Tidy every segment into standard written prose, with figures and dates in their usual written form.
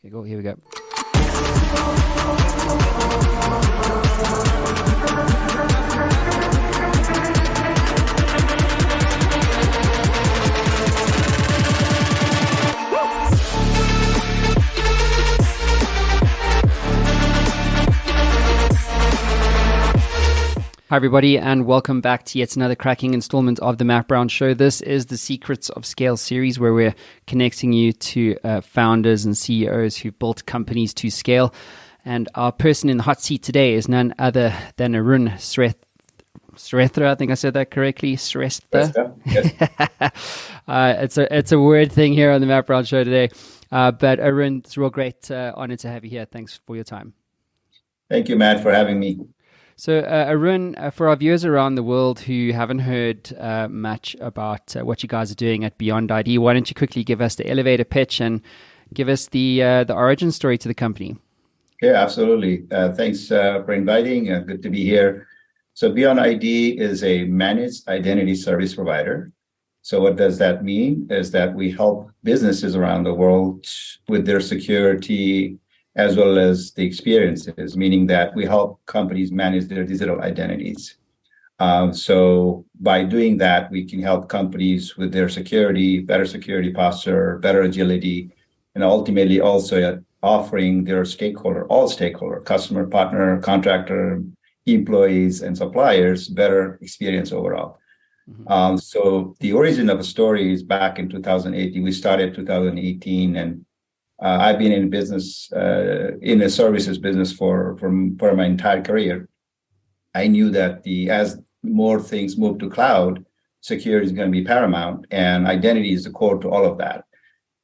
Here we go. Hi, everybody, and welcome back to yet another cracking installment of the Matt Brown Show. This is the Secrets of Scale series, where we're connecting you to founders and CEOs who've built companies to scale. And our person in the hot seat today is none other than Arun Shrestha. I think I said that correctly. Shrestha. Yes. It's a word thing here on the Matt Brown Show today. But Arun, it's a real great honor to have you here. Thanks for your time. Thank you, Matt, for having me. So, Arun, for our viewers around the world who haven't heard much about what you guys are doing at BeyondID, why don't you quickly give us the elevator pitch and give us the origin story to the company? Yeah, absolutely. Thanks for inviting. Good to be here. So, BeyondID is a managed identity service provider. So, what does that mean? Is that we help businesses around the world with their security as well as the experiences, meaning that we help companies manage their digital identities. So by doing that, we can help companies with their security, better security posture, better agility, and ultimately also offering their all stakeholder, customer, partner, contractor, employees, and suppliers, better experience overall. Mm-hmm. So the origin of the story is back in 2018. We started 2018, and I've been in business, in the services business for my entire career. I knew that as more things move to cloud, security is going to be paramount, and identity is the core to all of that.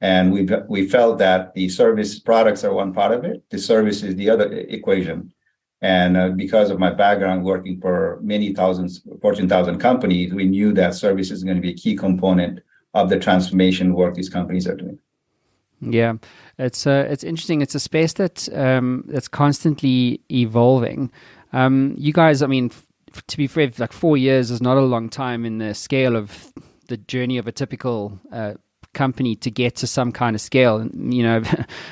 And we felt that the service products are one part of it. The service is the other equation. And because of my background working for many thousands, Fortune 1000 companies, we knew that service is going to be a key component of the transformation work these companies are doing. Yeah, it's interesting. It's a space that's constantly evolving. You guys, I mean, to be fair, like 4 years is not a long time in the scale of the journey of a typical company to get to some kind of scale. And, you know,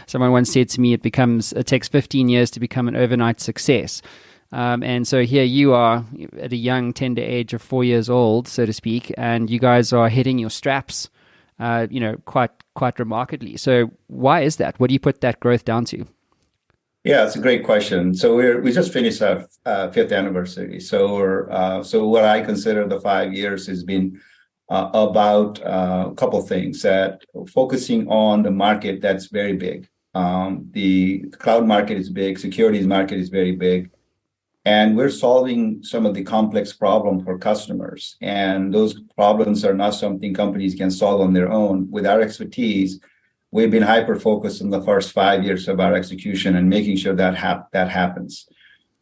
someone once said to me, it takes 15 years to become an overnight success. And so here you are at a young, tender age of 4 years old, so to speak, and you guys are hitting your straps, quite remarkably. So why is that? What do you put that growth down to? Yeah, it's a great question. So we just finished our fifth anniversary. So what I consider the 5 years has been about a couple of things, that focusing on the market that's very big. The cloud market is big, securities market is very big. And we're solving some of the complex problems for customers. And those problems are not something companies can solve on their own. With our expertise, we've been hyper-focused in the first 5 years of our execution and making sure that happens.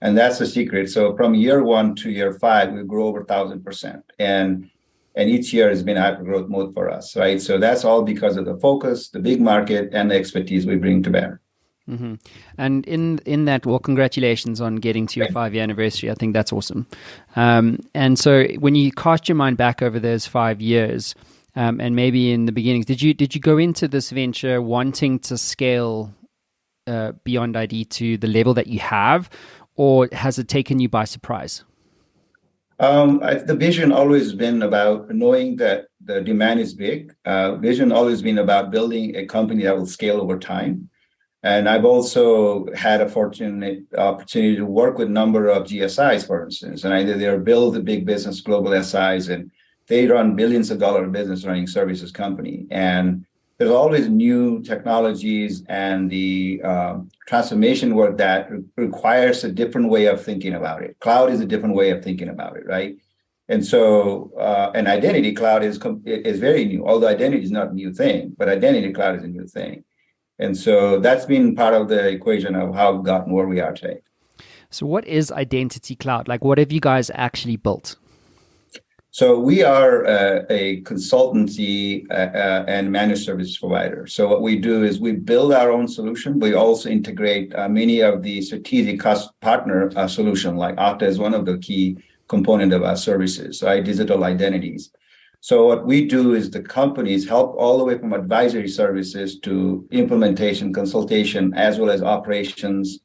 And that's the secret. So from year 1 to year 5, we grew over 1,000%. And each year has been hyper-growth mode for us, right? So that's all because of the focus, the big market, and the expertise we bring to bear. Mm-hmm. And in that, well, congratulations on getting to your 5-year anniversary. I think that's awesome. And so when you cast your mind back over those 5 years, and maybe in the beginnings, did you go into this venture wanting to scale BeyondID to the level that you have, or has it taken you by surprise? The vision always been about knowing that the demand is big. Vision always been about building a company that will scale over time. And I've also had a fortunate opportunity to work with a number of GSIs, for instance, and either they're build a big business, global SIs, and they run billions of dollars business running services company. And there's always new technologies and the transformation work that requires a different way of thinking about it. Cloud is a different way of thinking about it, right? And so, an identity cloud is very new, although identity is not a new thing, but identity cloud is a new thing. And so that's been part of the equation of how we've gotten where we are today. So what is Identity Cloud? Like, what have you guys actually built? So we are a consultancy and managed service provider. So what we do is we build our own solution. We also integrate many of the strategic partner solution, like Okta is one of the key component of our services, right? Digital identities. So what we do is the companies help all the way from advisory services to implementation, consultation, as well as operations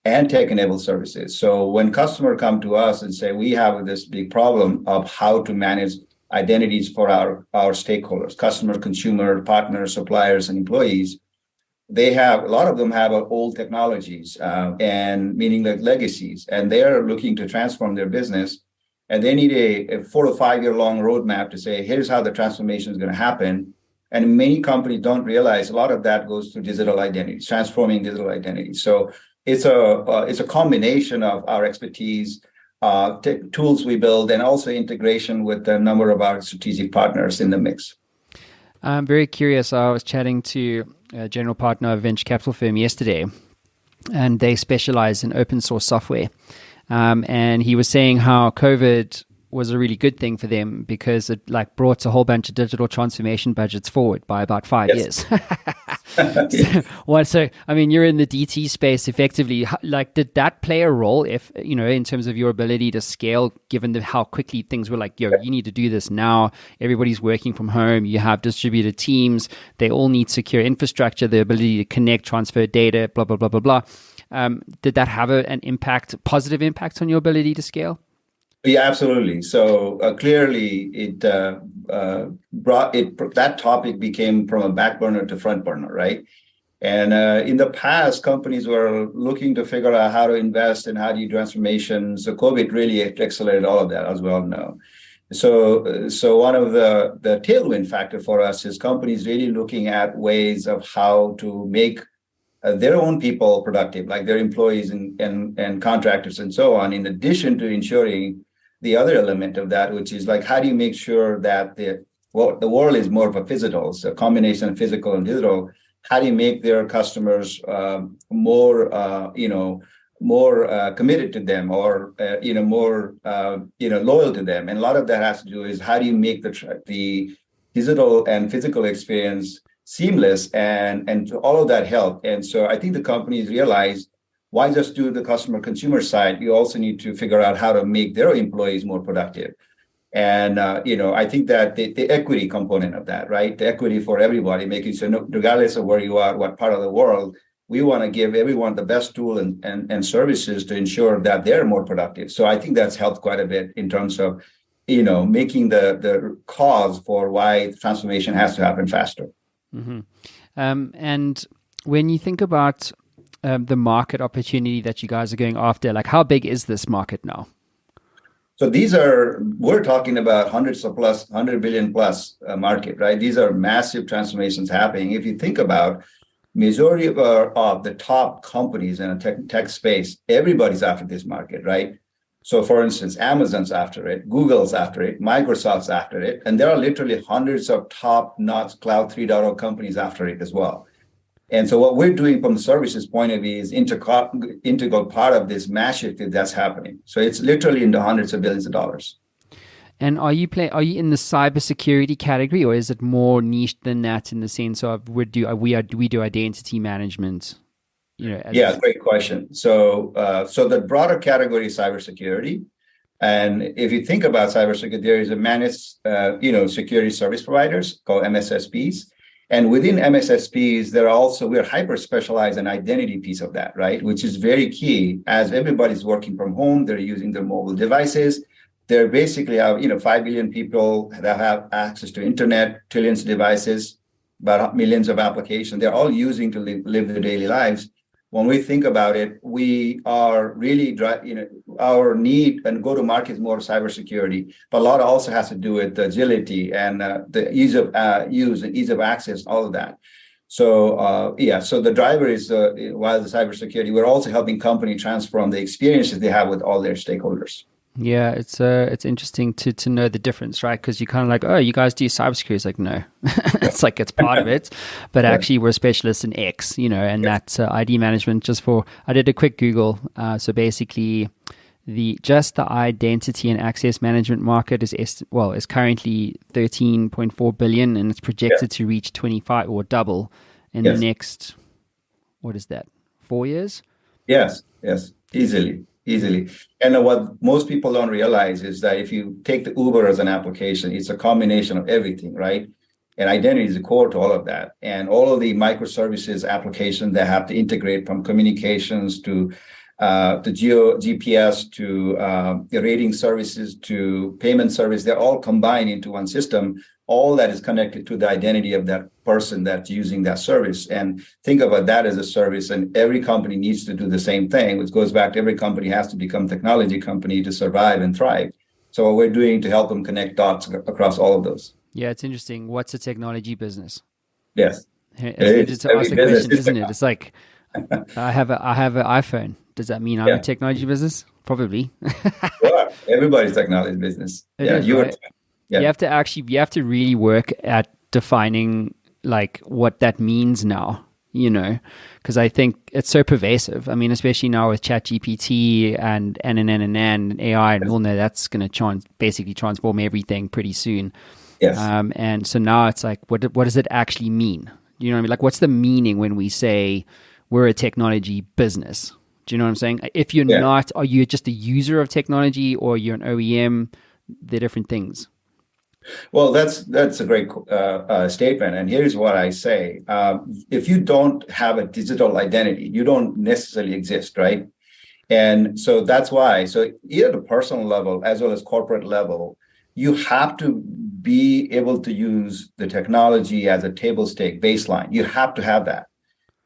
and tech-enabled services. So when customers come to us and say, we have this big problem of how to manage identities for our stakeholders, customers, consumer, partners, suppliers, and employees, they have, a lot of them have old technologies and meaning like legacies, and they're looking to transform their business. And they need a 4 to 5 year long roadmap to say, here's how the transformation is going to happen. And many companies don't realize a lot of that goes to digital identities, transforming digital identities. So it's a combination of our expertise, tools we build, and also integration with a number of our strategic partners in the mix. I'm very curious. I was chatting to a general partner of a venture capital firm yesterday, and they specialize in open source software. And he was saying how COVID was a really good thing for them because it like brought a whole bunch of digital transformation budgets forward by about 5 years. So, I mean, you're in the DT space effectively. Like, did that play a role if, you know, in terms of your ability to scale, given how quickly things were like, yo, you need to do this now. Everybody's working from home. You have distributed teams. They all need secure infrastructure, the ability to connect, transfer data, blah, blah, blah, blah, blah. Did that have an impact, positive impact on your ability to scale? Yeah, absolutely. So clearly, it brought it. That topic became from a back burner to front burner, right? And in the past, companies were looking to figure out how to invest and how to do transformation. So COVID really accelerated all of that, as we all know. So one of the tailwind factor for us is companies really looking at ways of how to make their own people productive, like their employees and contractors and so on, in addition to ensuring the other element of that, which is like, how do you make sure that the world is more of a physical, so a combination of physical and digital. How do you make their customers more committed to them, or more loyal to them? And a lot of that has to do is how do you make the digital and physical experience seamless, and all of that help. And so I think the companies realize, why just do the customer consumer side? You also need to figure out how to make their employees more productive. And, I think that the equity component of that, right? The equity for everybody, making sure, regardless of where you are, what part of the world, we want to give everyone the best tool and services to ensure that they're more productive. So I think that's helped quite a bit in terms of, making the cause for why transformation has to happen faster. Mm-hmm. And when you think about the market opportunity that you guys are going after, like, how big is this market now? So we're talking about 100 billion plus market, right? These are massive transformations happening. If you think about majority of the top companies in a tech space, everybody's after this market, right? So for instance, Amazon's after it, Google's after it, Microsoft's after it, and there are literally hundreds of top-notch Cloud 3.0 companies after it as well. And so what we're doing from the services point of view is integral part of this massive shift that's happening. So it's literally in the hundreds of billions of dollars. And are you in the cybersecurity category, or is it more niche than that in the sense of we do identity management? Great question. So the broader category is cybersecurity. And if you think about cybersecurity, there is a managed security service providers called MSSPs. And within MSSPs, we're hyper specialized in identity piece of that, right? Which is very key. As everybody's working from home, they're using their mobile devices. They're basically 5 billion people that have access to internet, trillions of devices, about millions of applications. They're all using to live their daily lives. When we think about it, we are really, our need and go-to-market is more cybersecurity, but a lot also has to do with agility and the ease of use and ease of access, all of that. So, so the driver is, while the cybersecurity, we're also helping companies transform the experiences they have with all their stakeholders. Yeah, it's interesting to know the difference, right? Because you're kind of like, oh, you guys do cybersecurity. It's like, no, it's like it's part of it, but actually we're specialists in X, and that ID management. I did a quick Google. So basically, the identity and access management market is currently 13.4 billion, and it's projected to reach 25 or double in the next, what is that, 4 years? Yes, easily. easily. And what most people don't realize is that if you take the Uber as an application, it's a combination of everything, right? And identity is the core to all of that. And all of the microservices applications that have to integrate from communications to the GPS to the rating services to payment service, they're all combined into one system. All that is connected to the identity of that person that's using that service. And think about that as a service. And every company needs to do the same thing, which goes back to every company has to become a technology company to survive and thrive. So what we're doing to help them connect dots across all of those. Yeah, it's interesting. What's a technology business? Yes. It's to ask the question, isn't it? It's like, I have an iPhone. Does that mean I'm a technology business? Probably. Well, everybody's technology business. Right? You have to really work at defining like what that means now, because I think it's so pervasive. I mean, especially now with ChatGPT and AI, and we'll know that's going to basically transform everything pretty soon. Yes. And so now it's like, what does it actually mean? You know what I mean? Like, what's the meaning when we say we're a technology business? Do you know what I'm saying? If you're not, are you just a user of technology or you're an OEM? They're different things. Well, that's a great statement. And here's what I say. If you don't have a digital identity, you don't necessarily exist, right? And so that's why. So either the personal level as well as corporate level, you have to be able to use the technology as a table stake baseline. You have to have that.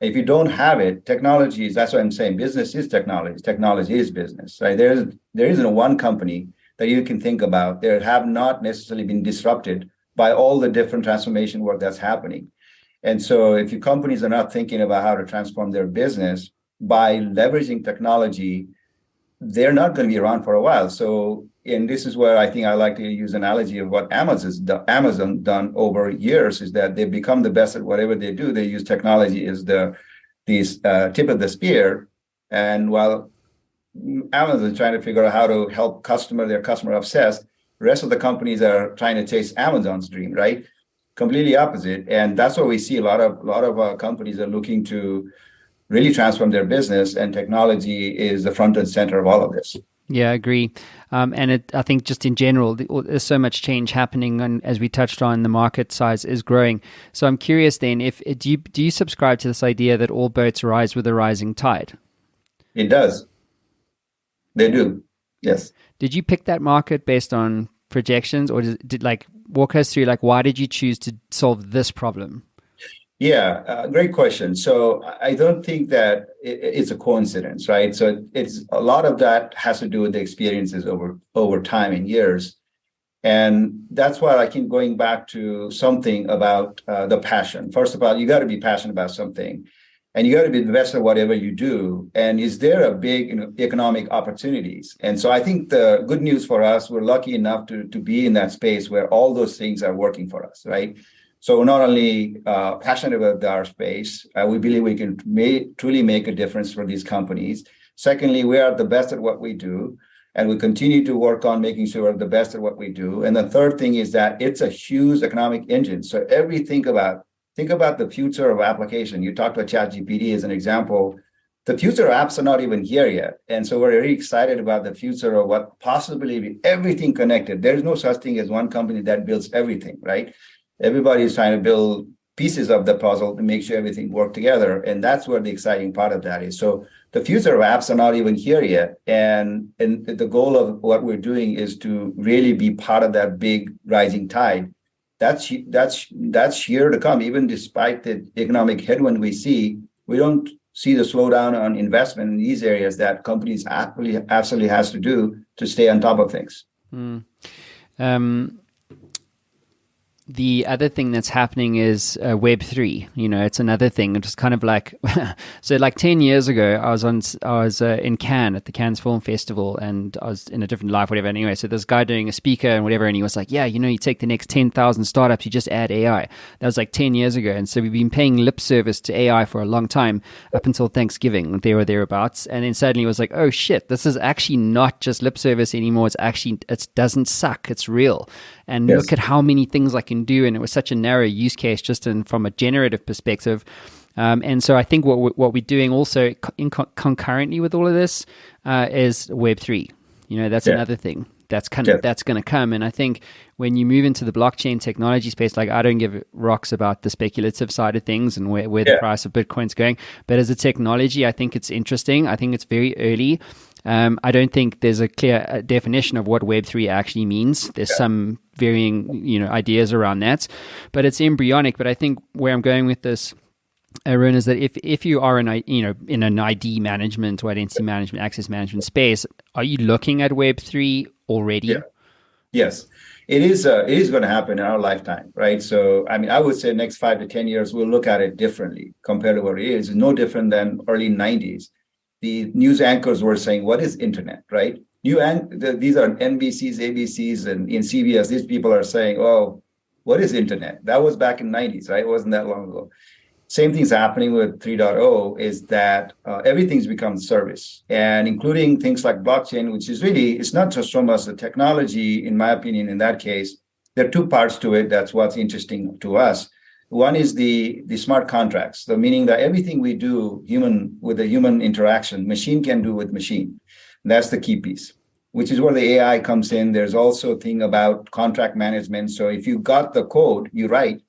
If you don't have it, technology is, that's what I'm saying, business is technology. Technology is business, right? There isn't one company that you can think about that have not necessarily been disrupted by all the different transformation work that's happening. And so if your companies are not thinking about how to transform their business by leveraging technology, they're not going to be around for a while. So, and this is where I think I like to use an analogy of what Amazon done over years, is that they've become the best at whatever they do. They use technology as the tip of the spear. And while Amazon is trying to figure out how to help their customer obsessed, the rest of the companies are trying to chase Amazon's dream, right? Completely opposite. And that's what we see. A lot of companies are looking to really transform their business, and technology is the front and center of all of this. Yeah, I agree. And I think just in general, there's so much change happening, and as we touched on, the market size is growing. So I'm curious then, do you subscribe to this idea that all boats rise with a rising tide? It does. They do. Yes. Did you pick that market based on projections, or walk us through why did you choose to solve this problem? Yeah, great question. So I don't think that it's a coincidence, right? So it's a lot of that has to do with the experiences over time and years. And that's why I keep going back to something about the passion. First of all, you got to be passionate about something, and you got to be the best at whatever you do. And is there a big economic opportunities? And so I think the good news for us, we're lucky enough to be in that space where all those things are working for us, right? So we're not only passionate about our space, we believe we can truly make a difference for these companies. Secondly, we are the best at what we do, and we continue to work on making sure we're the best at what we do. And the third thing is that it's a huge economic engine. So think about the future of application. You talked about ChatGPT as an example. The future of apps are not even here yet. And so we're very excited about the future of what possibly be everything connected. There's no such thing as one company that builds everything, right? Everybody is trying to build pieces of the puzzle to make sure everything works together. And that's where the exciting part of that is. So the future of apps are not even here yet. And the goal of what we're doing is to really be part of that big rising tide. That's here to come. Even despite the economic headwind we see, we don't see the slowdown on investment in these areas that companies absolutely has to do to stay on top of things. The other thing that's happening is Web3. It's another thing. It's kind of like, so 10 years ago, I was in Cannes at the Cannes Film Festival, and I was in a different life, whatever. Anyway, so this guy doing a speaker and whatever, and he was like, yeah, you take the next 10,000 startups, you just add AI. That was 10 years ago. And so we've been paying lip service to AI for a long time, up until Thanksgiving, there or thereabouts. And then suddenly it was like, oh shit, this is actually not just lip service anymore. It doesn't suck. It's real. And look at how many things I can do. And it was such a narrow use case just from a generative perspective. And so I think what we're doing also concurrently with all of this is Web3. That's another thing that's going to come. And I think when you move into the blockchain technology space, like I don't give rocks about the speculative side of things and where the price of Bitcoin's going. But as a technology, I think it's interesting. I think it's very early. I don't think there's a clear definition of what Web3 actually means. There's some varying, ideas around that, but it's embryonic. But I think where I'm going with this, Arun, is that if you are in an ID management or identity management, access management space, are you looking at Web3 already? Yeah. Yes, it is going to happen in our lifetime, right? So, I would say next 5 to 10 years, we'll look at it differently compared to what it is. It's no different than early 90s. The news anchors were saying, what is internet, right? These are NBCs, ABCs, and in CBS, these people are saying, oh, what is internet? That was back in the 90s, right? It wasn't that long ago. Same thing's happening with 3.0 is that everything's become service, and including things like blockchain, which is really, it's not just so much the technology, in my opinion, in that case. There are two parts to it. That's what's interesting to us. One is the smart contracts, the meaning that everything we do with a human interaction, machine can do with machine. And that's the key piece, which is where the AI comes in. There's also a thing about contract management. So if you got the code you write,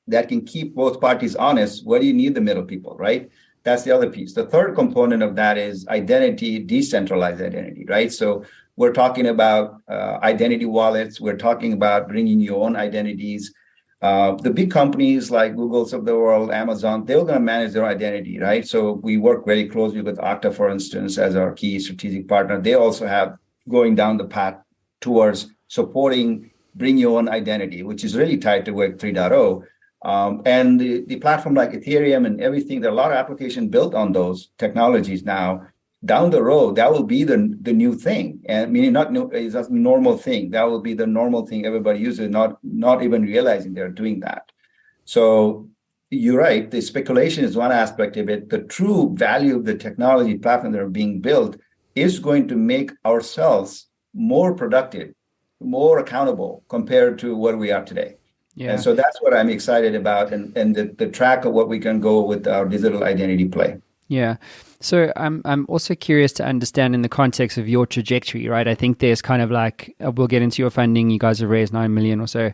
that can keep both parties honest, what do you need the middle people, right? That's the other piece. The third component of that is identity, decentralized identity, right? So we're talking about identity wallets. We're talking about bringing your own identities. The big companies like Google's of the world, Amazon, they're going to manage their identity, right? So we work very closely with Okta, for instance, as our key strategic partner. They also have going down the path towards supporting bring your own identity, which is really tied to Web 3.0. And the platform like Ethereum and everything, there are a lot of applications built on those technologies now. Down the road, that will be the new thing. And meaning not new, it's a normal thing. That will be the normal thing everybody uses, not even realizing they're doing that. So you're right. The speculation is one aspect of it. The true value of the technology platform that are being built is going to make ourselves more productive, more accountable compared to what we are today. Yeah. And so that's what I'm excited about, and the track of what we can go with our digital identity play. Yeah. So I'm also curious to understand in the context of your trajectory, right? I think there's kind of like, we'll get into your funding. You guys have raised 9 million or so.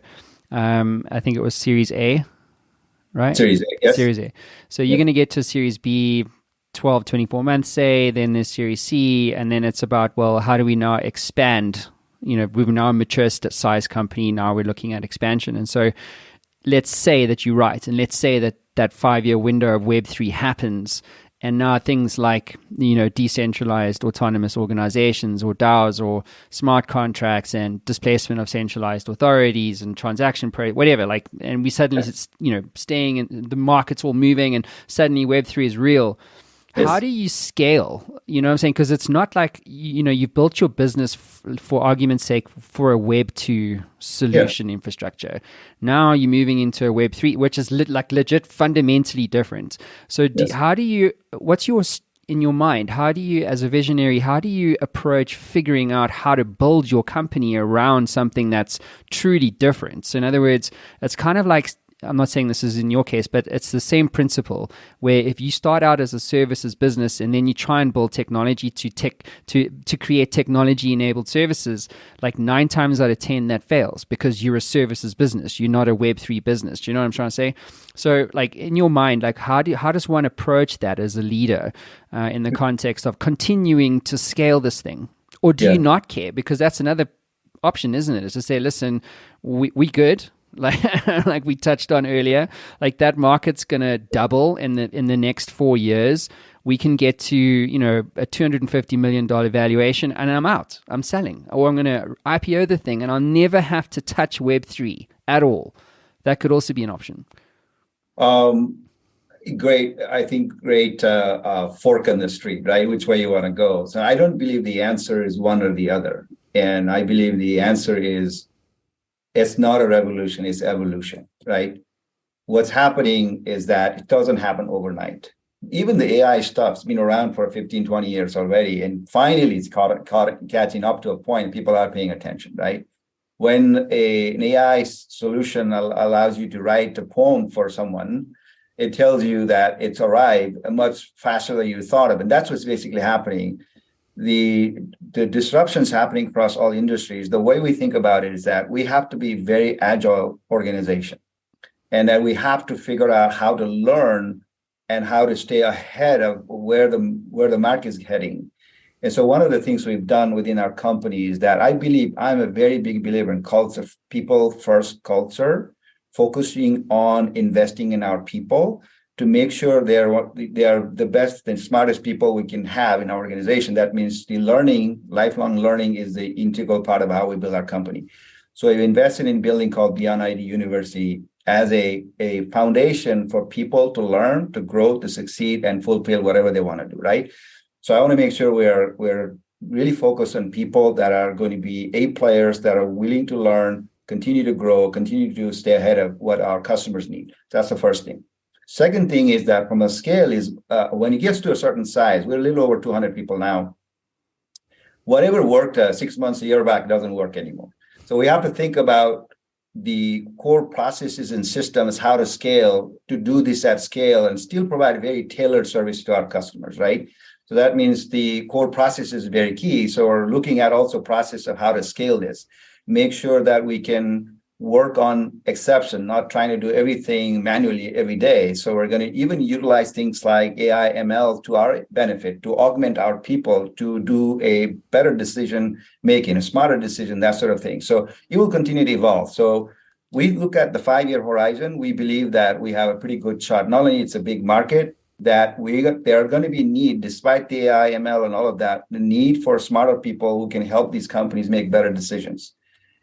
I think it was Series A, right? Series A, yes. Series A. So you're going to get to Series B 12, 24 months, say, then there's Series C, and then it's about, well, how do we now expand? We've now a mature size company. Now we're looking at expansion. And so let's say that you're right. And let's say that 5-year window of Web3 happens. And now things like, decentralized autonomous organizations or DAOs or smart contracts and displacement of centralized authorities and transaction whatever, and we suddenly, staying in the market's all moving and suddenly Web3 is real. Yes. How do you scale? You know what I'm saying? Because it's not like, you've built your business for argument's sake for a Web 2 solution infrastructure. Now you're moving into a Web 3, which is legit fundamentally different. So what's in your mind, as a visionary, how do you approach figuring out how to build your company around something that's truly different? So in other words, it's kind of like, I'm not saying this is in your case, but it's the same principle where if you start out as a services business and then you try and build technology to create technology-enabled services, like 9 times out of 10 that fails because you're a services business. You're not a Web3 business. Do you know what I'm trying to say? So like in your mind, like how does one approach that as a leader in the context of continuing to scale this thing? Or do you not care? Because that's another option, isn't it? Is to say, listen, we good. Like we touched on earlier, like that market's going to double in the next 4 years. We can get to, a $250 million valuation and I'm out. I'm selling. Or I'm going to IPO the thing and I'll never have to touch Web3 at all. That could also be an option. Great. I think great fork in the street, right? Which way you want to go. So I don't believe the answer is one or the other. And I believe the answer is, it's not a revolution, it's evolution, right? What's happening is that it doesn't happen overnight. Even the AI stuff's been around for 15, 20 years already, and finally it's catching up to a point people are paying attention, right? When an AI solution allows you to write a poem for someone, it tells you that it's arrived much faster than you thought of. And that's what's basically happening. The disruptions happening across all industries. The way we think about it is that we have to be very agile organization, and that we have to figure out how to learn and how to stay ahead of where the market is heading. And so one of the things we've done within our company is that I'm a very big believer in culture, people first culture, focusing on investing in our people to make sure they are the best and smartest people we can have in our organization. That means lifelong learning is the integral part of how we build our company. So we've invested in building called BeyondID University as a foundation for people to learn, to grow, to succeed, and fulfill whatever they want to do, right? So I want to make sure we're really focused on people that are going to be A players, that are willing to learn, continue to grow, continue to stay ahead of what our customers need. That's the first thing. Second thing is that from a scale is when it gets to a certain size, we're a little over 200 people now. Whatever worked 6 months, a year back doesn't work anymore. So we have to think about the core processes and systems, how to scale, to do this at scale and still provide very tailored service to our customers, right? So that means the core process is very key. So we're looking at also process of how to scale this, make sure that we can work on exception, not trying to do everything manually every day. So we're going to even utilize things like AI, ML to our benefit, to augment our people, to do a better decision making, a smarter decision, that sort of thing. So it will continue to evolve. So we look at the 5-year horizon. We believe that we have a pretty good shot. Not only it's a big market, that there are going to be need, despite the AI, ML, and all of that, the need for smarter people who can help these companies make better decisions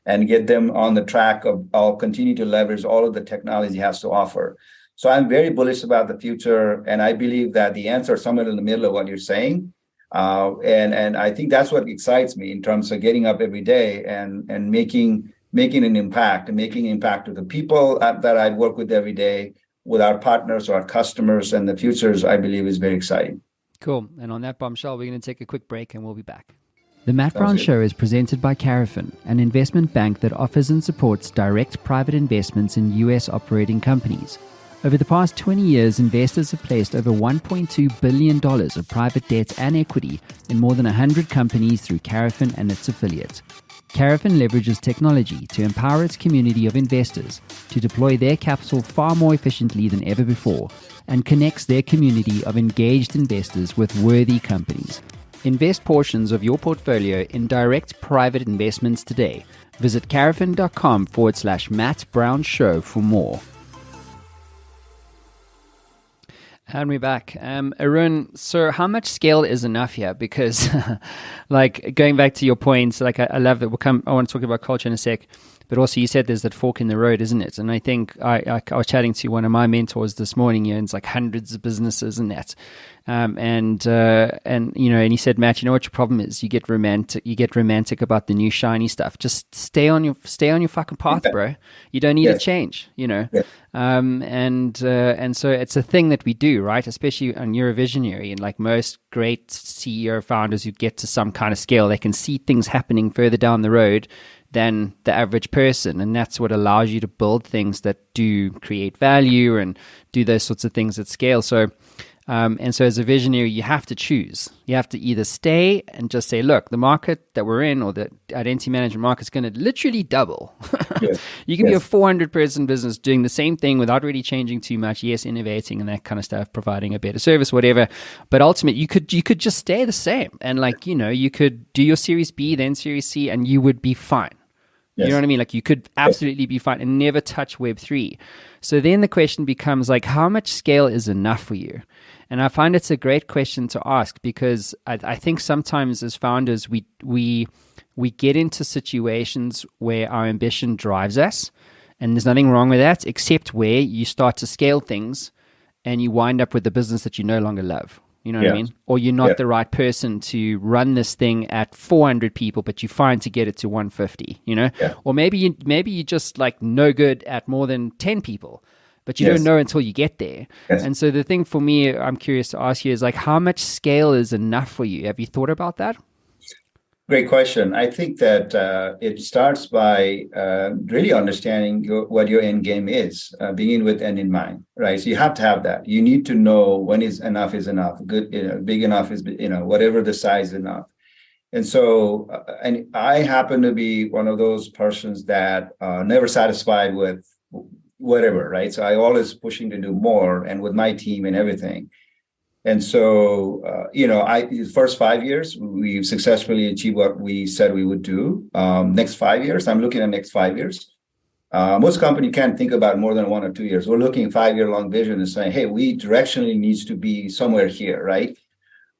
and get them on the track of continue to leverage all of the technology has to offer. So I'm very bullish about the future, and I believe that the answer is somewhere in the middle of what you're saying. And I think that's what excites me in terms of getting up every day and making an impact to the people that I work with every day, with our partners, our customers, and the futures, I believe, is very exciting. Cool. And on that bombshell, we're going to take a quick break and we'll be back. The Matt Brown Show is presented by Carafin, an investment bank that offers and supports direct private investments in U.S. operating companies. Over the past 20 years, investors have placed over $1.2 billion of private debt and equity in more than 100 companies through Carafin and its affiliates. Carafin leverages technology to empower its community of investors to deploy their capital far more efficiently than ever before and connects their community of engaged investors with worthy companies. Invest portions of your portfolio in direct private investments today. Visit carafin.com/Matt Brown Show for more. And we're back. Arun, so how much scale is enough here? Because like going back to your points, like I love that I want to talk about culture in a sec, but also you said there's that fork in the road, isn't it? And I think I was chatting to one of my mentors this morning, he owns like hundreds of businesses and that. And you know, and he said, Matt, you know what your problem is? You get romantic about the new shiny stuff. Just stay on your fucking path, bro. You don't need to change, you know. And so it's a thing that we do, right? Especially when you're a visionary, and like most great CEO founders who get to some kind of scale, they can see things happening further down the road than the average person, and that's what allows you to build things that do create value and do those sorts of things at scale. So and so as a visionary, you have to choose. You have to either stay and just say, look, the market that we're in, or the identity management market, is going to literally double. You can be a 400-person business doing the same thing without really changing too much. Yes, innovating and that kind of stuff, providing a better service, whatever. But ultimately, you could just stay the same. And like, you know, you could do your Series B, then Series C, and you would be fine. You know what I mean? Like you could absolutely be fine and never touch Web3. So then the question becomes like, how much scale is enough for you? And I find it's a great question to ask, because I think sometimes as founders, we get into situations where our ambition drives us, and there's nothing wrong with that, except where you start to scale things and you wind up with a business that you no longer love. You know what I mean? Or you're not the right person to run this thing at 400 people, but you're fine to get it to 150, you know? Or maybe you just like no good at more than 10 people, but you don't know until you get there. And so the thing for me, I'm curious to ask you is like, how much scale is enough for you? Have you thought about that? Great question. I think that it starts by really understanding what your end game is, begin with end in mind, right? So you have to have that. You need to know when is enough, good, big enough is, whatever the size is enough. And so, and I happen to be one of those persons that never satisfied with whatever, right? So I always pushing to do more, and with my team and everything. And so, the first 5 years, we've successfully achieved what we said we would do. Next 5 years, I'm looking at next 5 years. Most companies can't think about more than 1 or 2 years. We're looking at 5-year long vision and saying, hey, we directionally needs to be somewhere here, right?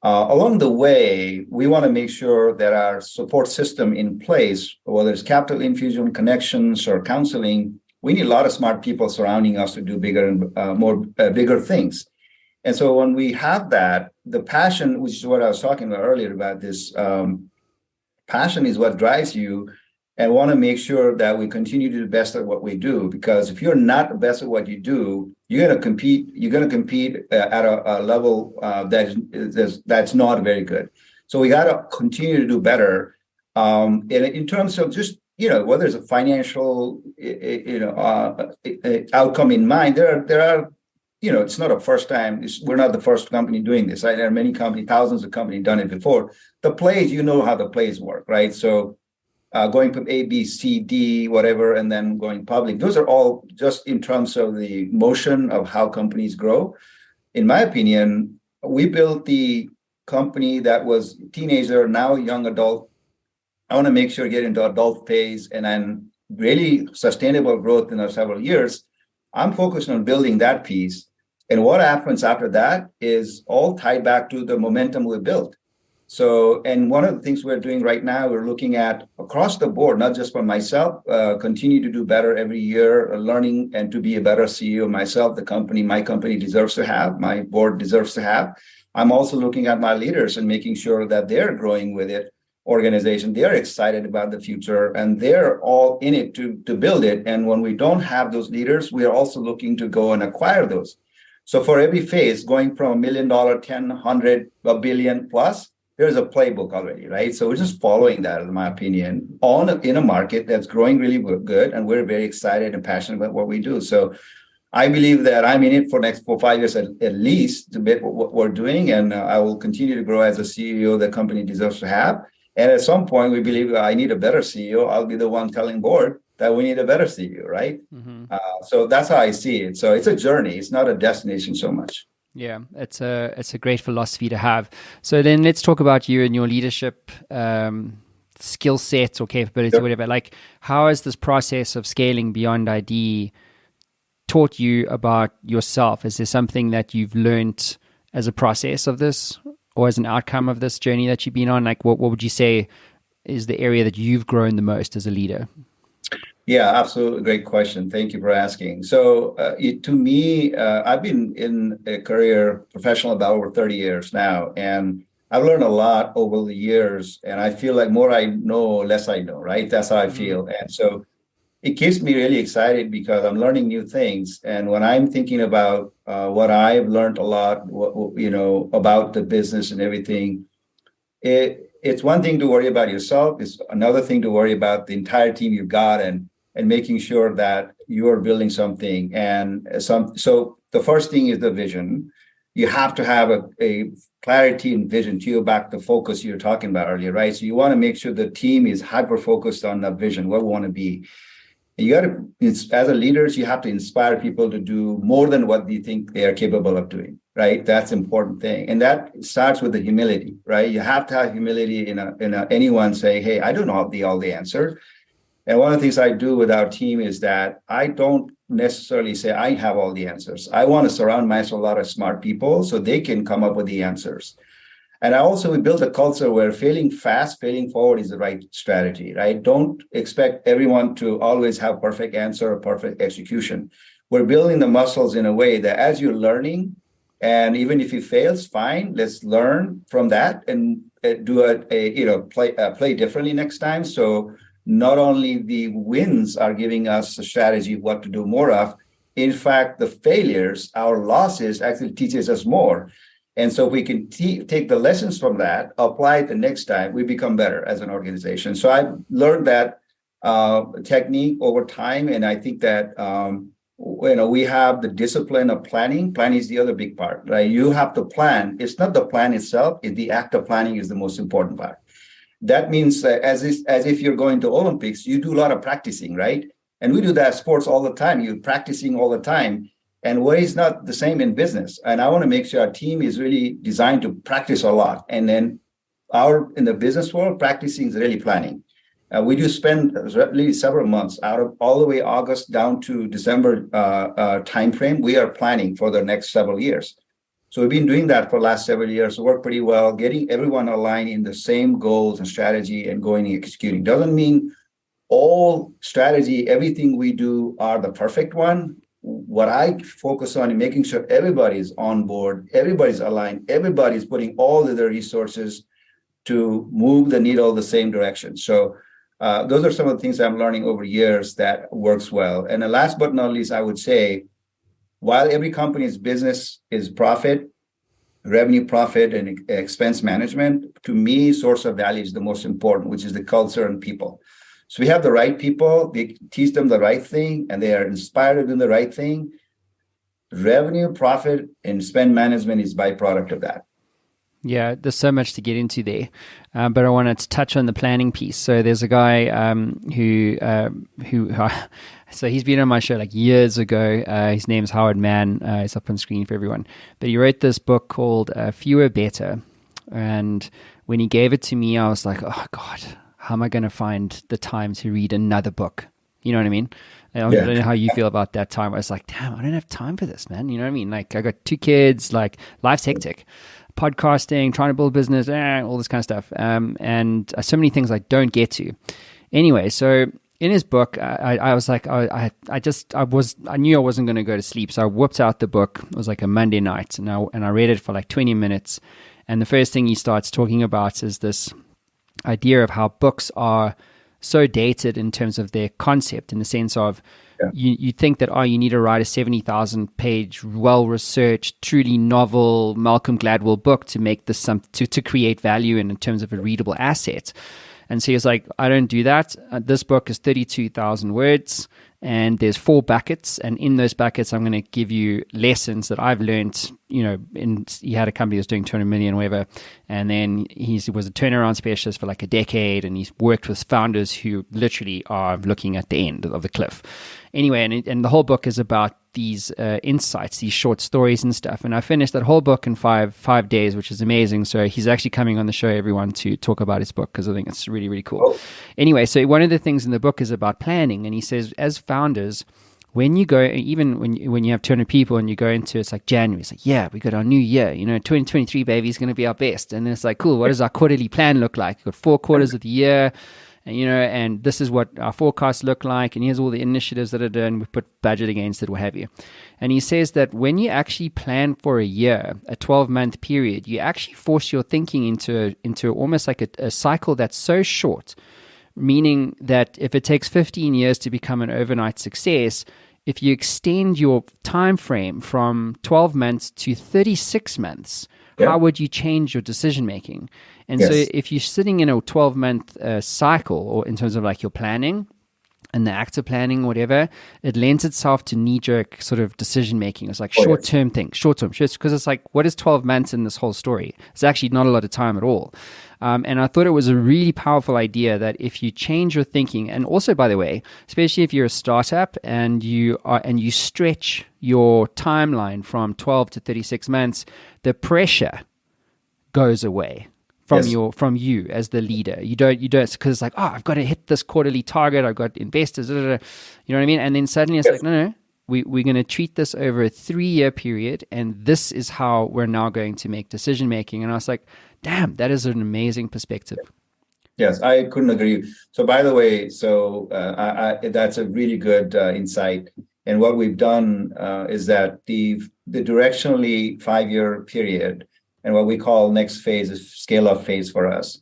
Along the way, we want to make sure that our support system in place, whether it's capital infusion, connections, or counseling, we need a lot of smart people surrounding us to do bigger and bigger things. And so when we have that, the passion, which is what I was talking about earlier about this, passion is what drives you, and want to make sure that we continue to do the best at what we do. Because if you're not the best at what you do, you're going to compete. You're going to compete at a level that's not very good. So we got to continue to do better. And in terms of just whether it's a financial outcome in mind, there are. It's not a first time. We're not the first company doing this. Right? There are many companies, thousands of companies done it before. The plays, how the plays work, right? So going from A, B, C, D, whatever, and then going public. Those are all just in terms of the motion of how companies grow. In my opinion, we built the company that was teenager, now young adult. I want to make sure get into adult phase and then really sustainable growth in several years. I'm focused on building that piece. And what happens after that is all tied back to the momentum we built. So, and one of the things we're doing right now, we're looking at across the board, not just for myself, continue to do better every year, learning and to be a better CEO myself, my company deserves to have, my board deserves to have. I'm also looking at my leaders and making sure that they're growing with it. Organization, they're excited about the future and they're all in it to build it. And when we don't have those leaders, we are also looking to go and acquire those. So for every phase, going from $1 million, 10, 100, a billion plus, there's a playbook already, right? So we're just following that, in my opinion, in a market that's growing really good, and we're very excited and passionate about what we do. So I believe that I'm in it for next 5 years at least to bet what we're doing, and I will continue to grow as a CEO the company deserves to have. And at some point, we believe I need a better CEO. I'll be the one telling board that we need a better CEO, right? Mm-hmm. So that's how I see it. So it's a journey. It's not a destination so much. Yeah, it's a great philosophy to have. So then let's talk about you and your leadership skill sets or capability, sure. Whatever. Like, how has this process of scaling BeyondID taught you about yourself? Is there something that you've learned as a process of this, or as an outcome of this journey that you've been on? Like, what would you say is the area that you've grown the most as a leader? Yeah, absolutely. Great question. Thank you for asking. So to me, I've been in a career professional about over 30 years now, and I've learned a lot over the years, and I feel like more I know, less I know, right? That's how I feel. And so it keeps me really excited because I'm learning new things. And when I'm thinking about what I've learned a lot, about the business and everything, it's one thing to worry about yourself. It's another thing to worry about the entire team you've got and making sure that you are building something. And so the first thing is the vision. You have to have a clarity and vision to you back the focus you were talking about earlier, right? So you want to make sure the team is hyper-focused on the vision, where we want to be. You got to, as a leaders, you have to inspire people to do more than what they think they are capable of doing, right? That's an important thing. And that starts with the humility, right? You have to have humility in anyone say, hey, I don't know all the answer. And one of the things I do with our team is that I don't necessarily say I have all the answers. I want to surround myself with a lot of smart people so they can come up with the answers. And we build a culture where failing fast, failing forward is the right strategy, right? Don't expect everyone to always have perfect answer or perfect execution. We're building the muscles in a way that as you're learning, and even if it fails, fine, let's learn from that and do play differently next time. So not only the wins are giving us a strategy of what to do more of, in fact, the failures, our losses actually teaches us more. And so if we can take the lessons from that, apply it the next time, we become better as an organization. So I've learned that technique over time, and I think that we have the discipline of planning. Planning is the other big part, right? You have to plan. It's not the plan itself; it's the act of planning is the most important part. That means as if you're going to Olympics, you do a lot of practicing, right? And we do that sports all the time. You're practicing all the time. And what is not the same in business. And I want to make sure our team is really designed to practice a lot. And then in the business world, practicing is really planning. We do spend really several months out of all the way August down to December timeframe. We are planning for the next several years. So we've been doing that for the last several years, work pretty well, getting everyone aligned in the same goals and strategy and going and executing. Doesn't mean all strategy, everything we do are the perfect one. What I focus on is making sure everybody's on board, everybody's aligned, everybody's putting all of their resources to move the needle the same direction. So those are some of the things I'm learning over years that works well. And the last but not least, I would say, while every company's business is profit, revenue, profit, and expense management, to me, source of value is the most important, which is the culture and people. So we have the right people, they teach them the right thing, and they are inspired to do the right thing. Revenue, profit, and spend management is byproduct of that. Yeah, there's so much to get into there, but I wanted to touch on the planning piece. So there's a guy who so he's been on my show like years ago. His name's Howard Mann. It's up on screen for everyone. But he wrote this book called Fewer Better, and when he gave it to me, I was like, oh God, how am I going to find the time to read another book? You know what I mean? I don't know how you feel about that time. I was like, damn, I don't have time for this, man. You know what I mean? Like, I got 2 kids, like, life's hectic. Podcasting, trying to build a business, all this kind of stuff. And so many things I don't get to. Anyway, so in his book, I was like, I knew I wasn't going to go to sleep. So I whipped out the book. It was like a Monday night, and I read it for like 20 minutes. And the first thing he starts talking about is this idea of how books are so dated in terms of their concept, in the sense of you think that, you need to write a 70,000 page, well-researched, truly novel Malcolm Gladwell book to make this to create value in terms of a readable asset. And so he was like, I don't do that. This book is 32,000 words, and there's 4 buckets. And in those buckets, I'm going to give you lessons that I've learned. He had a company that was doing 200 million, whatever. And then he was a turnaround specialist for like a decade. And he's worked with founders who literally are looking at the end of the cliff. Anyway, and the whole book is about these insights, these short stories and stuff. And I finished that whole book in five days, which is amazing. So he's actually coming on the show, everyone, to talk about his book, because I think it's really, really cool. Anyway, so one of the things in the book is about planning. And he says, as founders, when you go, even when you have 200 people and you go into, it's like January, it's like, yeah, we got our new year, 2023, baby, is going to be our best. And then it's like, cool, what does our quarterly plan look like? We've got 4 quarters of the year. And this is what our forecasts look like, and here's all the initiatives that are done. We put budget against it, what have you. And he says that when you actually plan for a year, a 12-month period, you actually force your thinking into almost like a cycle that's so short, meaning that if it takes 15 years to become an overnight success, if you extend your time frame from 12 months to 36 months, how would you change your decision making? And so if you're sitting in a 12-month cycle, or in terms of like your planning and the act of planning, whatever, it lends itself to knee-jerk sort of decision making. It's like short-term things, because it's like, what is 12 months in this whole story? It's actually not a lot of time at all. And I thought it was a really powerful idea that if you change your thinking, and also, by the way, especially if you're a startup and you stretch your timeline from 12 to 36 months, the pressure goes away from you as the leader. You don't, because it's like, I've got to hit this quarterly target. I've got investors, you know what I mean? And then suddenly it's like, no, we're going to treat this over a 3-year period, and this is how we're now going to make decision making. And I was like, damn, that is an amazing perspective. Yes, I couldn't agree. So by the way, that's a really good insight. And what we've done is that the directionally 5-year period, and what we call next phase is scale-up phase for us.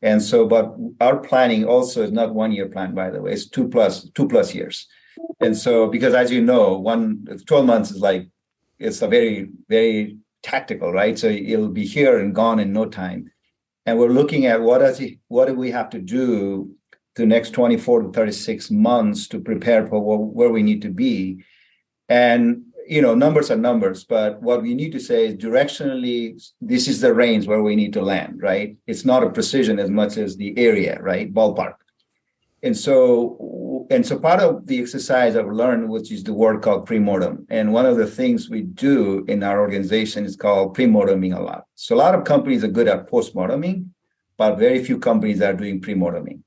And so, but our planning also is not 1-year plan, by the way, it's 2 plus years. And so, because as you know, 12 months is like, it's a very, very tactical, right? So it'll be here and gone in no time. And we're looking at what do we have to do the next 24 to 36 months to prepare for where we need to be. And numbers are numbers, but what we need to say is directionally, this is the range where we need to land, right? It's not a precision as much as the area, right? Ballpark. And so part of the exercise I've learned, which is the word called pre-mortem. And one of the things we do in our organization is called pre-morteming a lot. So a lot of companies are good at post-morteming, but very few companies are doing pre-morteming.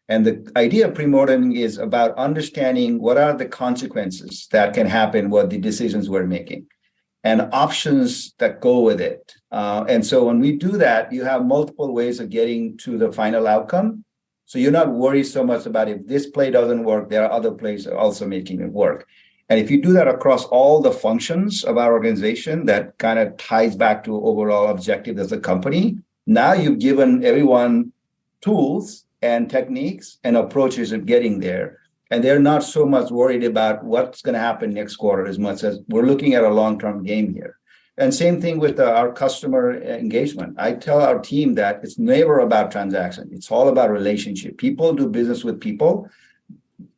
And the idea of pre-mortem is about understanding what are the consequences that can happen with the decisions we're making and options that go with it. And so when we do that, you have multiple ways of getting to the final outcome. So you're not worried so much about if this play doesn't work, there are other plays also making it work. And if you do that across all the functions of our organization, that kind of ties back to overall objective as a company. Now you've given everyone tools and techniques and approaches of getting there. And they're not so much worried about what's going to happen next quarter as much as we're looking at a long-term game here. And same thing with our customer engagement. I tell our team that it's never about transaction. It's all about relationship. People do business with people.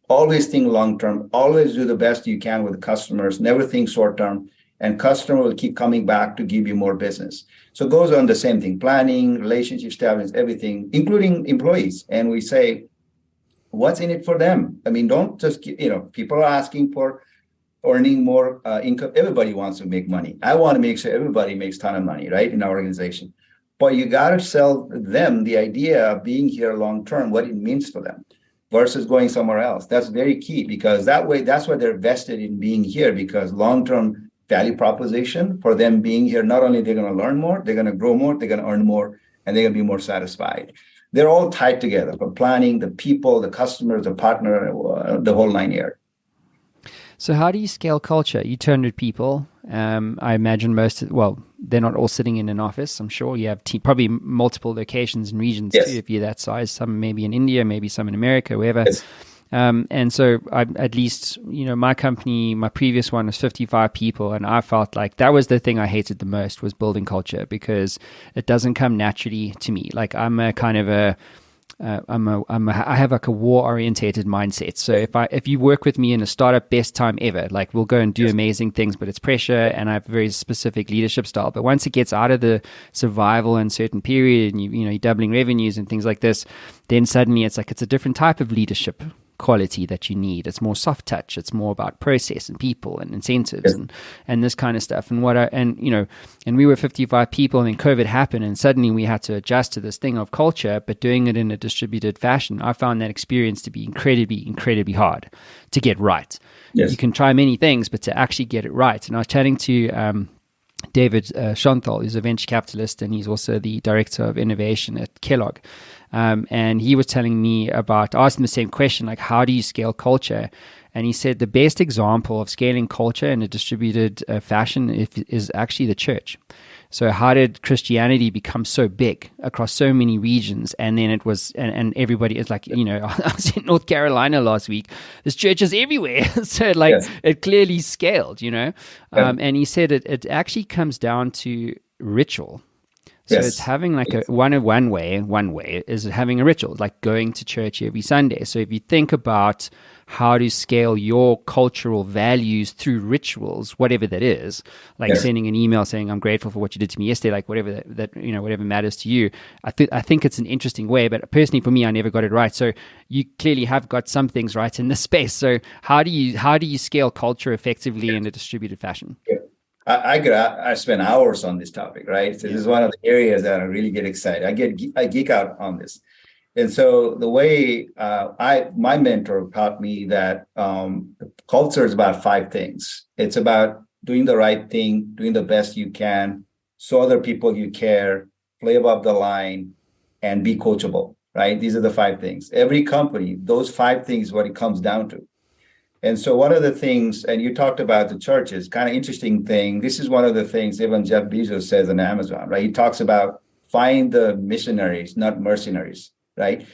Always think long-term. Always do the best you can with customers. Never think short-term. And customer will keep coming back to give you more business. So it goes on the same thing, planning, relationship establishment, everything, including employees. And we say, what's in it for them? I mean, don't just, people are asking for earning more income. Everybody wants to make money. I want to make sure everybody makes a ton of money, right, in our organization. But you got to sell them the idea of being here long-term, what it means for them versus going somewhere else. That's very key because that way, that's why they're vested in being here because long-term value proposition for them being here, not only they're going to learn more, they're going to grow more, they're going to earn more, and they're going to be more satisfied. They're all tied together from planning, the people, the customers, the partner, the whole 9 yards. So how do you scale culture? You 200 people. I imagine they're not all sitting in an office. I'm sure you have probably multiple locations and regions too, if you're that size. Some maybe in India, maybe some in America, wherever. Yes. And so at least, my company, my previous one was 55 people. And I felt like that was the thing I hated the most was building culture because it doesn't come naturally to me. Like I'm a kind of I have like a war-orientated mindset. So if you work with me in a startup, best time ever. Like we'll go and do amazing things, but it's pressure, and I have a very specific leadership style. But once it gets out of the survival and certain period, and you're doubling revenues and things like this, then suddenly it's like it's a different type of leadership quality that you need. It's more soft touch. It's more about process and people and incentives and this kind of stuff. And and we were 55 people, and then COVID happened, and suddenly we had to adjust to this thing of culture, but doing it in a distributed fashion. I found that experience to be incredibly, incredibly hard to get right. Yes. You can try many things, but to actually get it right. And I was chatting to David Shonthal, who's a venture capitalist, and he's also the director of innovation at Kellogg. And he was telling me I asked him the same question, like, how do you scale culture? And he said the best example of scaling culture in a distributed fashion is actually the church. So how did Christianity become so big across so many regions? And then it was, and everybody is like, I was in North Carolina last week. There's churches everywhere. So it clearly scaled, And he said it actually comes down to ritual. So it's having like one way is having a ritual, like going to church every Sunday. So if you think about how to scale your cultural values through rituals, whatever that is, like sending an email saying, I'm grateful for what you did to me yesterday, like whatever that whatever matters to you. I think it's an interesting way, but personally for me, I never got it right. So you clearly have got some things right in this space. So how do you scale culture effectively in a distributed fashion? Yeah. I spend hours on this topic, right? So this is one of the areas that I really get excited. I geek out on this. And so the way my mentor taught me that culture is about 5 things. It's about doing the right thing, doing the best you can, show other people you care, play above the line, and be coachable, right? These are the 5 things. Every company, those 5 things is what it comes down to. And so one of the things, and you talked about the churches, kind of interesting thing. This is one of the things even Jeff Bezos says on Amazon, right? He talks about find the missionaries, not mercenaries, right?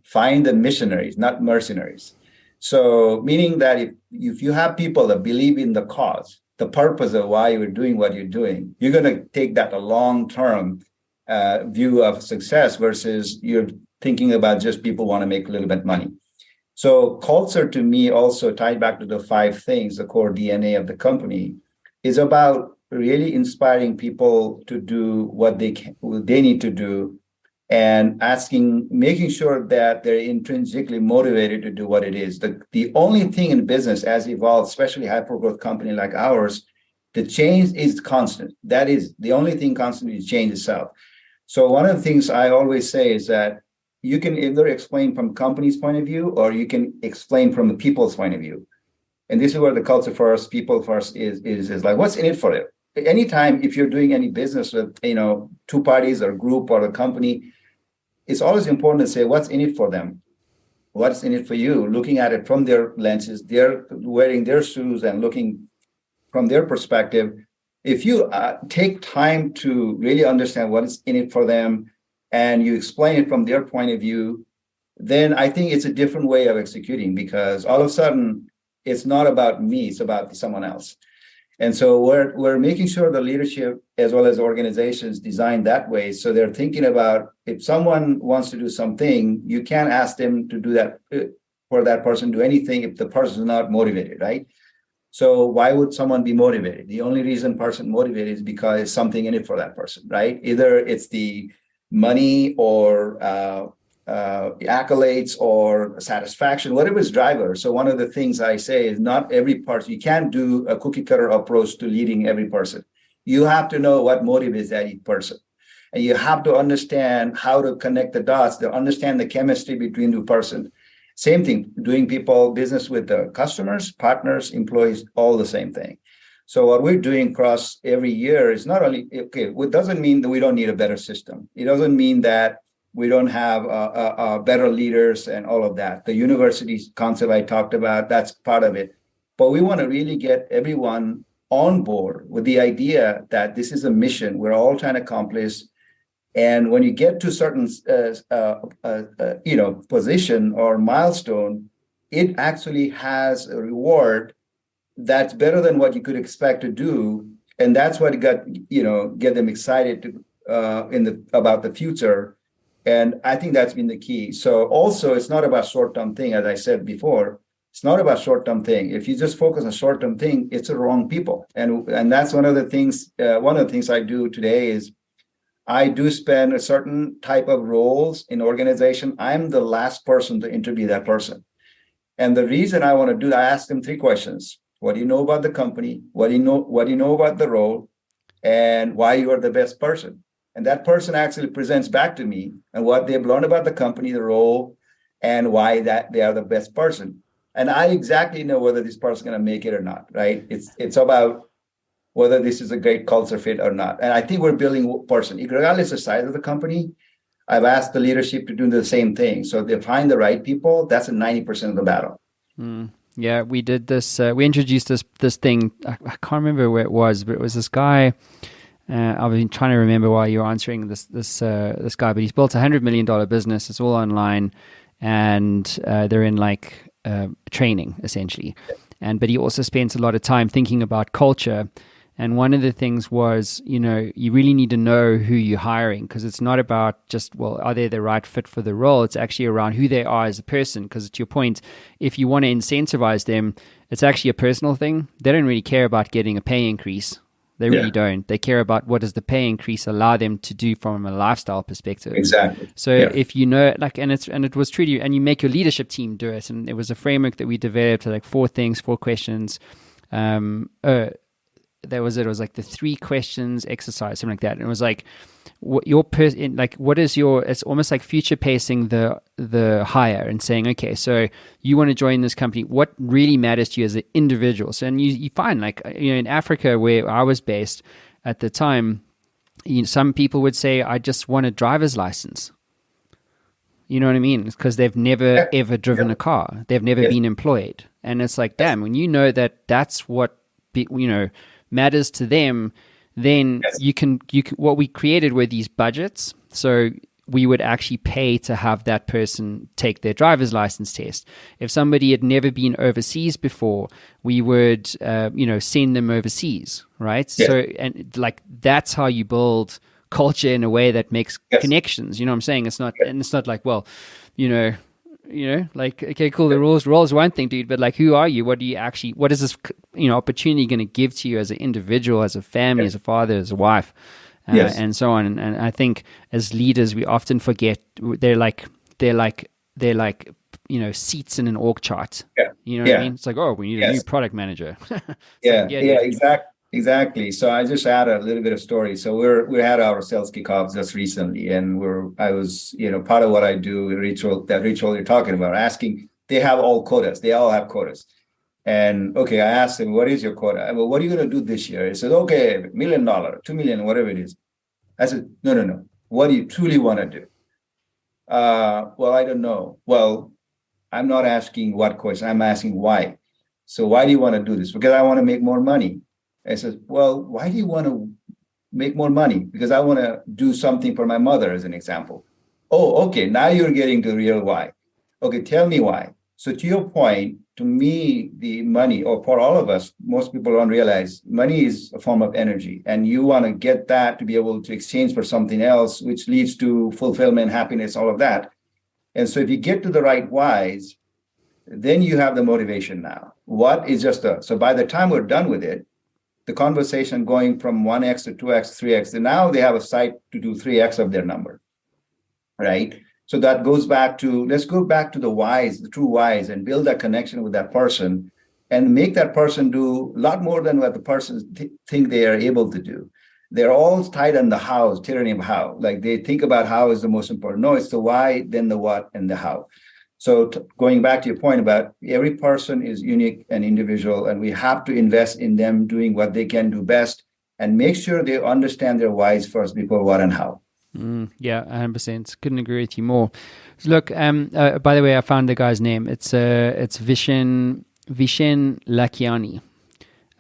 Find the missionaries, not mercenaries. So meaning that if you have people that believe in the cause, the purpose of why you're doing what you're doing, you're going to take that a long-term view of success versus you're thinking about just people want to make a little bit money. So culture to me also tied back to the 5 things, the core DNA of the company, is about really inspiring people to do what they need to do, and making sure that they're intrinsically motivated to do what it is. The only thing in business as evolved, especially hyper-growth company like ours, the change is constant. That is the only thing constantly change itself. So one of the things I always say is that you can either explain from company's point of view, or you can explain from the people's point of view. And this is where the culture first, people first is like, what's in it for it? Anytime if you're doing any business with, 2 parties or group or a company, it's always important to say what's in it for them. What's in it for you? Looking at it from their lenses, they're wearing their shoes and looking from their perspective. If you take time to really understand what is in it for them, and you explain it from their point of view, then I think it's a different way of executing, because all of a sudden it's not about me, it's about someone else. And so we're making sure the leadership as well as organizations design that way. So they're thinking about, if someone wants to do something, you can't ask them to do that for that person, do anything if the person is not motivated, right? So why would someone be motivated? The only reason person motivated is because there's something in it for that person, right? Either it's the money or accolades or satisfaction, whatever is driver. So one of the things I say is not every person, you can't do a cookie cutter approach to leading every person. You have to know what motivates that each person. And you have to understand how to connect the dots, to understand the chemistry between the person. Same thing, doing business with the customers, partners, employees, all the same thing. So what we're doing across every year is not only, it doesn't mean that we don't need a better system. It doesn't mean that we don't have better leaders and all of that. The university concept I talked about, that's part of it. But we want to really get everyone on board with the idea that this is a mission we're all trying to accomplish. And when you get to certain, position or milestone, it actually has a reward that's better than what you could expect to do, and that's what get them excited to about the future. And I think that's been the key. So also, it's not about short-term thing, as I said before. It's not about short-term thing. If you just focus on short-term thing, it's the wrong people. And that's one of the things. One of the things I do today is I do spend a certain type of roles in organization. I'm the last person to interview that person. And the reason I want to do that, I ask them 3 questions. What do you know about the company? What do you know about the role? And why you are the best person? And that person actually presents back to me and what they've learned about the company, the role, and why that they are the best person. And I exactly know whether this person is going to make it or not, right? It's about whether this is a great culture fit or not. And I think we're building a person, regardless of the size of the company. I've asked the leadership to do the same thing. So if they find the right people, that's a 90% of the battle. Yeah, we did this. We introduced this thing. I can't remember where it was, but it was this guy. I've been trying to remember while you're answering this guy, but he's built $100 million business. It's all online, and they're in training essentially. But he also spends a lot of time thinking about culture. And one of the things was, you really need to know who you're hiring, because it's not about just, are they the right fit for the role? It's actually around who they are as a person. Because to your point, if you want to incentivize them, it's actually a personal thing. They don't really care about getting a pay increase. They really don't. They care about what does the pay increase allow them to do from a lifestyle perspective. Exactly. So if you know, and it was true to you, and you make your leadership team do it. And it was a framework that we developed, 4 things, 4 questions. That was it. It was the 3 questions exercise, something like that. And it was what is your? It's almost like future pacing the hire and saying, okay, so you want to join this company. What really matters to you as an individual? So, and you find in Africa where I was based at the time, some people would say, I just want a driver's license. You know what I mean? It's because they've never ever driven a car. They've never been employed, and it's damn, when you know that's what matters to them, then you can what we created were these budgets. So we would actually pay to have that person take their driver's license test. If somebody had never been overseas before, we would, send them overseas, right? Yes. So, and like, that's how you build culture in a way that makes Yes. connections. You know what I'm saying? It's not, and it's not like, well, like, okay, cool. The rules is one thing, dude, but like, who are you? What is this, opportunity going to give to you as an individual, as a family, Yes. as a father, as a wife? Yes. And so on. And I think as leaders, we often forget they're like seats in an org chart. Yeah. You know what I mean? It's like, oh, we need a Yes. new product manager. Yeah, exactly. So I just add a little bit of story. So we had our sales kickoff just recently, and I was part of what I do, that ritual you're talking about, asking. They have all quotas. They all have quotas. And okay, I asked him, what is your quota? Well, what are you going to do this year? He said, okay, $1 million, $2 million, whatever it is. I said, no. What do you truly want to do? Well, I don't know. Well, I'm not asking what question. I'm asking why. So why do you want to do this? Because I want to make more money. I said, well, why do you want to make more money? Because I want to do something for my mother, as an example. Oh, okay. Now you're getting to the real why. Okay, tell me why. So to your point, to me, the money, or for all of us, most people don't realize money is a form of energy, and you want to get that to be able to exchange for something else, which leads to fulfillment, happiness, all of that. And so if you get to the right whys, then you have the motivation now. What is so by the time we're done with it, the conversation going from 1x to 2x, 3x, and now they have a site to do 3x of their number, right? So that goes back to, let's go back to the whys, the true whys, and build that connection with that person and make that person do a lot more than what the person think they are able to do. They're all tied on the how, tyranny of how. Like they think about how is the most important. No, it's the why, then the what, and the how. So going back to your point about every person is unique and individual, and we have to invest in them doing what they can do best and make sure they understand their whys first before what and how. Yeah, 100%. Couldn't agree with you more. So look, by the way, I found the guy's name. It's Vishen Lakiani.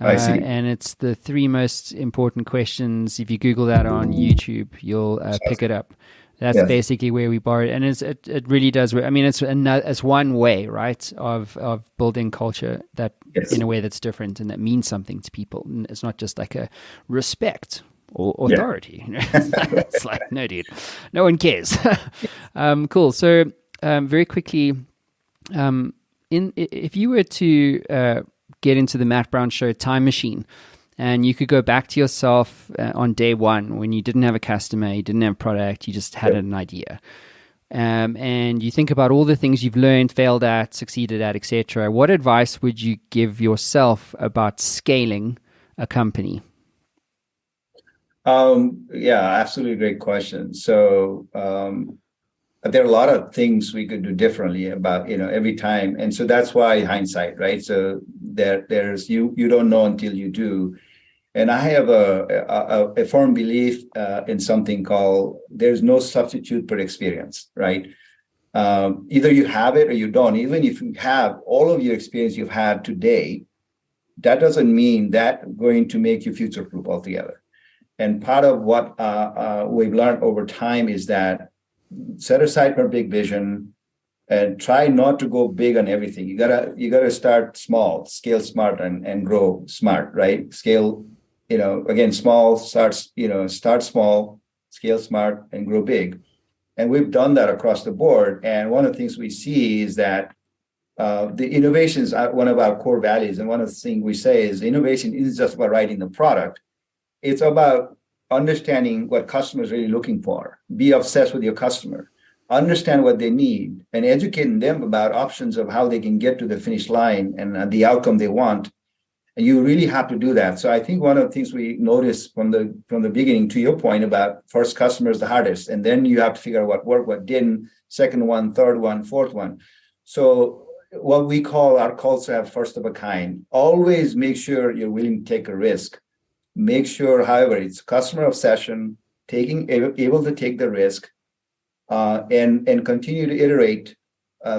I see. And it's the 3 most important questions. If you Google that on YouTube, you'll pick it up. That's basically where we borrowed, and it really does. I mean, it's one way, right, of building culture that in a way that's different and that means something to people. It's not just like a respect or authority. It's like, no, dude, no one cares. Cool. So very quickly, if you were to get into the Matt Brown Show time machine, and you could go back to yourself on day one when you didn't have a customer, you didn't have a product, you just had an idea. And you think about all the things you've learned, failed at, succeeded at, etc. What advice would you give yourself about scaling a company? Absolutely great question. So there are a lot of things we could do differently about, every time. And so that's why hindsight, right? So there's you don't know until you do. And I have a firm belief in something called there's no substitute for experience, right? Either you have it or you don't. Even if you have all of your experience you've had today, that doesn't mean that going to make you future-proof altogether. And part of what we've learned over time is that set aside for big vision and try not to go big on everything. You gotta start small, scale smart, and grow smart, right? Scale, again, small, start small, scale smart, and grow big. And we've done that across the board. And one of the things we see is that the innovation is one of our core values. And one of the things we say is innovation isn't just about writing the product. It's about understanding what customers are really looking for. Be obsessed with your customer. Understand what they need and educating them about options of how they can get to the finish line and the outcome they want. And you really have to do that. So I think one of the things we noticed from the beginning, to your point about first customer is the hardest, and then you have to figure out what worked, what didn't, second one, third one, fourth one. So what we call our culture have first of a kind. Always make sure you're willing to take a risk. Make sure, however, it's customer obsession, able to take the risk, and continue to iterate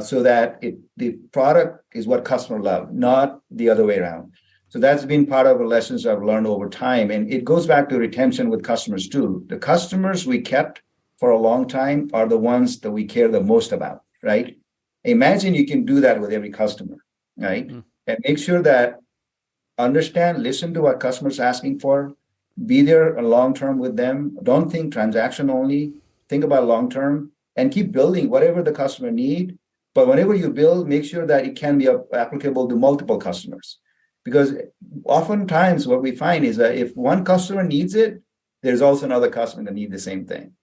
so that the product is what customer love, not the other way around. So that's been part of the lessons I've learned over time. And it goes back to retention with customers too. The customers we kept for a long time are the ones that we care the most about, right? Imagine you can do that with every customer, right? And make sure that understand, listen to what customers are asking for, be there long term with them. Don't think transaction only, think about long term and keep building whatever the customer need. But whenever you build, make sure that it can be applicable to multiple customers. Because oftentimes what we find is that if one customer needs it, there's also another customer that needs the same thing.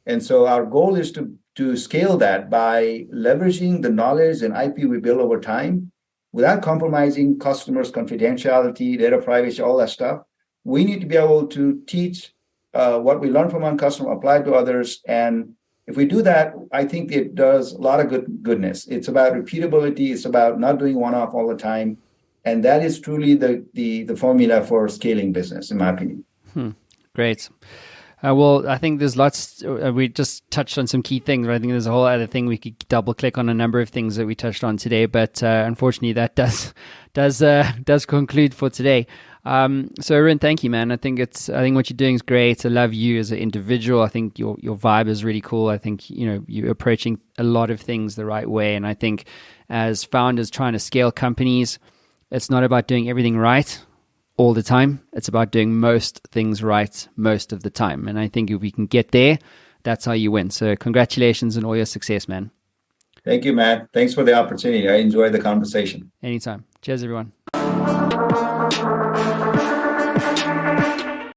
And so our goal is to scale that by leveraging the knowledge and IP we build over time without compromising customers' confidentiality, data privacy, all that stuff. We need to be able to teach what we learn from one customer, apply to others. And if we do that, I think it does a lot of goodness. It's about repeatability. It's about not doing one-off all the time. And that is truly the formula for scaling business, in my opinion. Great. Well, I think there's lots. We just touched on some key things. Right? I think there's a whole other thing we could double click on a number of things that we touched on today. But unfortunately, that does conclude for today. So Arun, thank you, man. I think what you're doing is great. I love you as an individual. I think your vibe is really cool. I think you're approaching a lot of things the right way. And I think as founders trying to scale companies, it's not about doing everything right all the time. It's about doing most things right most of the time. And I think if we can get there, that's how you win. So congratulations on all your success, man. Thank you, Matt. Thanks for the opportunity. I enjoyed the conversation. Anytime. Cheers, everyone.